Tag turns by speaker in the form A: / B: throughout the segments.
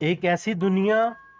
A: एक ऐसी दुनिया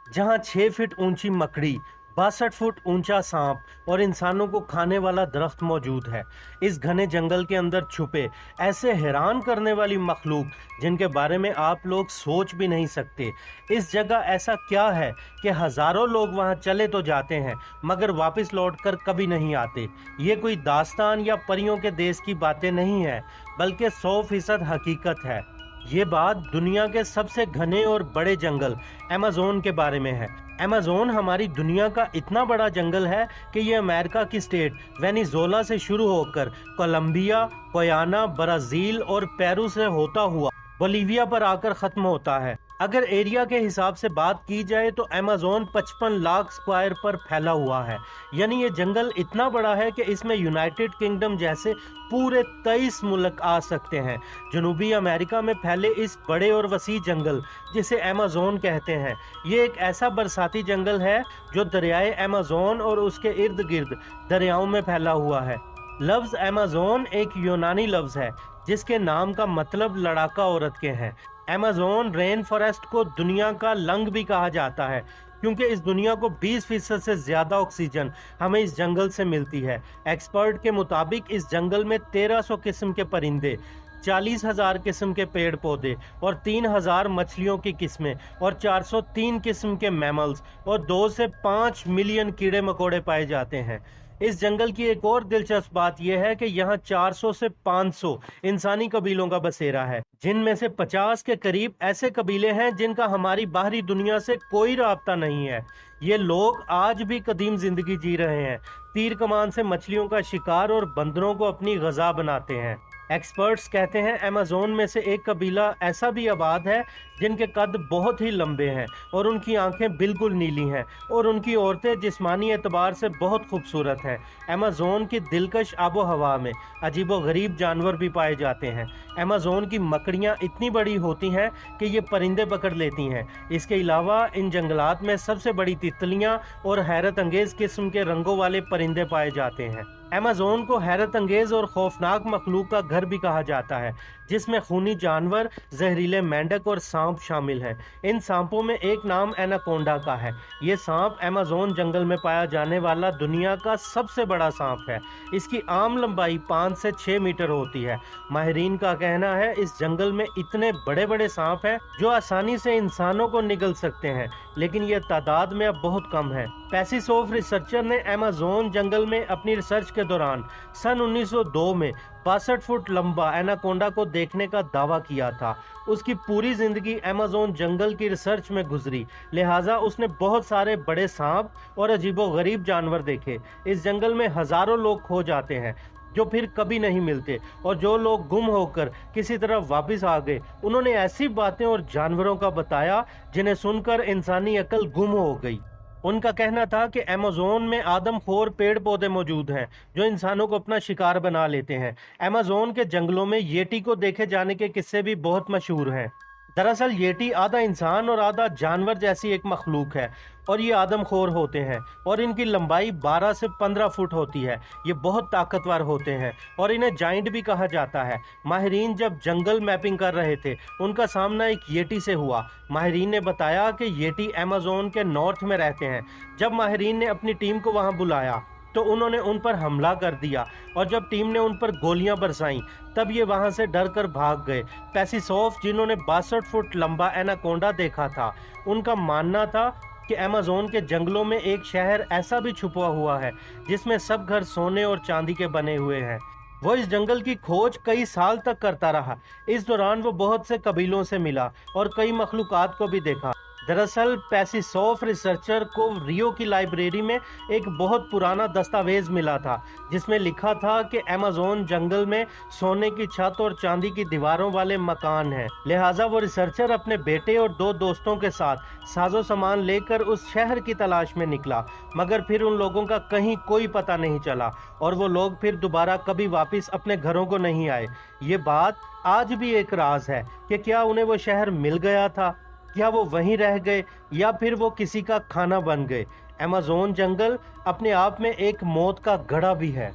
A: जहां 6 फीट ऊंची मकड़ी, 62 फुट ऊंचा सांप और इंसानों को खाने वाला दरख्त मौजूद है। इस घने जंगल के अंदर छुपे ऐसे हैरान करने वाली मखलूक जिनके बारे में आप लोग सोच भी नहीं सकते। इस जगह ऐसा क्या है कि हजारों लोग वहां चले तो जाते हैं मगर वापस लौटकर कभी नहीं आते। ये कोई दास्तान या परियों के देश की बातें नहीं है, बल्कि 100% हकीकत है। ये बात दुनिया के सबसे घने और बड़े जंगल अमेज़न के बारे में है। अमेज़न हमारी दुनिया का इतना बड़ा जंगल है कि ये अमेरिका की स्टेट वेनेजुएला से शुरू होकर कोलंबिया, गुयाना, ब्राजील और पेरू से होता हुआ बोलिविया पर आकर खत्म होता है। अगर एरिया के हिसाब से बात की जाए तो अमेज़न 55 लाख स्क्वायर पर फैला हुआ है। यानी ये जंगल इतना बड़ा है कि इसमें यूनाइटेड किंगडम जैसे पूरे 23 मुल्क आ सकते हैं। जनूबी अमेरिका में फैले इस बड़े और वसी जंगल जिसे अमेज़न कहते हैं, ये एक ऐसा बरसाती जंगल है जो दरियाए अमेज़न और उसके इर्द गिर्द दरियाओं में फैला हुआ है। लफ्ज़ अमेज़न एक यूनानी लफ्ज़ है जिसके नाम का मतलब लड़ाका औरत के हैं। अमेज़न रेन फॉरेस्ट को दुनिया का लंग भी कहा जाता है क्योंकि इस दुनिया को 20% से ज़्यादा ऑक्सीजन हमें इस जंगल से मिलती है। एक्सपर्ट के मुताबिक इस जंगल में 1300 किस्म के परिंदे, 40,000 किस्म के पेड़ पौधे और 3,000 मछलियों की किस्में और 403 किस्म के मैमल्स और 2 से 5 मिलियन कीड़े मकोड़े पाए जाते हैं। इस जंगल की एक और दिलचस्प बात यह है कि यहाँ 400 से 500 इंसानी कबीलों का बसेरा है, जिनमें से 50 के करीब ऐसे कबीले हैं जिनका हमारी बाहरी दुनिया से कोई राब्ता नहीं है। ये लोग आज भी कदीम जिंदगी जी रहे हैं, तीर कमान से मछलियों का शिकार और बंदरों को अपनी गजा बनाते हैं। एक्सपर्ट्स कहते हैं अमेज़न में से एक कबीला ऐसा भी आबाद है जिनके कद बहुत ही लंबे हैं और उनकी आंखें बिल्कुल नीली हैं और उनकी औरतें जिस्मानी एतबार से बहुत खूबसूरत हैं। अमेज़न की दिलकश आबो हवा में अजीबो गरीब जानवर भी पाए जाते हैं। अमेज़न की मकड़ियाँ इतनी बड़ी होती हैं कि ये परिंदे पकड़ लेती हैं। इसके अलावा इन जंगलात में सबसे बड़ी तितलियाँ और हैरत अंगेज़ किस्म के रंगों वाले परिंदे पाए जाते हैं। अमेज़न को हैरत अंगेज और खौफनाक मखलूक का घर भी कहा जाता है, जिसमें खूनी जानवर, जहरीले मेंढक और सांप शामिल हैं। इन सांपों में एक नाम एनाकोंडा का है। ये सांप अमेज़न जंगल में पाया जाने वाला दुनिया का सबसे बड़ा सांप है। इसकी आम लंबाई 5 से 6 मीटर होती है। माहिरीन का कहना है इस जंगल में इतने बड़े बड़े सांप हैं जो आसानी से इंसानों को निगल सकते हैं, लेकिन ये तादाद में अब बहुत कम है। पैसिसोफ रिसर्चर ने अमेज़न जंगल में अपनी रिसर्च के दौरान सन 1902 में 62 फुट लंबा एनाकोंडा को देखने का दावा किया था। उसकी पूरी जिंदगी अमेज़न जंगल की रिसर्च में गुजरी, लिहाजा उसने बहुत सारे बड़े सांप और अजीबो गरीब जानवर देखे। इस जंगल में हजारों लोग खो जाते हैं जो फिर कभी नहीं मिलते, और जो लोग गुम होकर किसी तरह वापस आ गए उन्होंने ऐसी बातें और जानवरों का बताया जिन्हें सुनकर इंसानी अकल गुम हो गई। उनका कहना था कि अमेज़न में आदमखोर पेड़ पौधे मौजूद हैं जो इंसानों को अपना शिकार बना लेते हैं। अमेज़न के जंगलों में येटी को देखे जाने के किस्से भी बहुत मशहूर हैं। दरअसल येटी आधा इंसान और आधा जानवर जैसी एक मखलूक है और ये आदमखोर होते हैं और इनकी लंबाई 12 से 15 फुट होती है। ये बहुत ताकतवर होते हैं और इन्हें जाइंट भी कहा जाता है। माहिरीन जब जंगल मैपिंग कर रहे थे उनका सामना एक येटी से हुआ। माहिरीन ने बताया कि येटी अमेज़न के नॉर्थ में रहते हैं। जब माहिरीन ने अपनी टीम को वहां बुलाया तो उन्होंने उन पर हमला कर दिया और जब टीम ने उन पर गोलियां बरसाईं तब ये वहां से डर कर भाग गए। पैसिसोफ, जिन्होंने 62 फुट लंबा एनाकोंडा देखा था, उनका मानना था कि अमेज़न के जंगलों में एक शहर ऐसा भी छुपा हुआ है जिसमें सब घर सोने और चांदी के बने हुए हैं। वो इस जंगल की खोज कई साल तक करता रहा। इस दौरान वो बहुत से कबीलों से मिला और कई मखलूकात को भी देखा। दरअसल पैसिसोफ रिसर्चर को रियो की लाइब्रेरी में एक बहुत पुराना दस्तावेज मिला था जिसमें लिखा था कि अमेज़न जंगल में सोने की छत और चांदी की दीवारों वाले मकान हैं। लिहाजा वो रिसर्चर अपने बेटे और 2 दोस्तों के साथ साजो सामान लेकर उस शहर की तलाश में निकला, मगर फिर उन लोगों का कहीं कोई पता नहीं चला और वो लोग फिर दोबारा कभी वापस अपने घरों को नहीं आए। ये बात आज भी एक राज है कि क्या उन्हें वो शहर मिल गया था, क्या वो वहीं रह गए या फिर वो किसी का खाना बन गए। अमेज़न जंगल अपने आप में एक मौत का घड़ा भी है।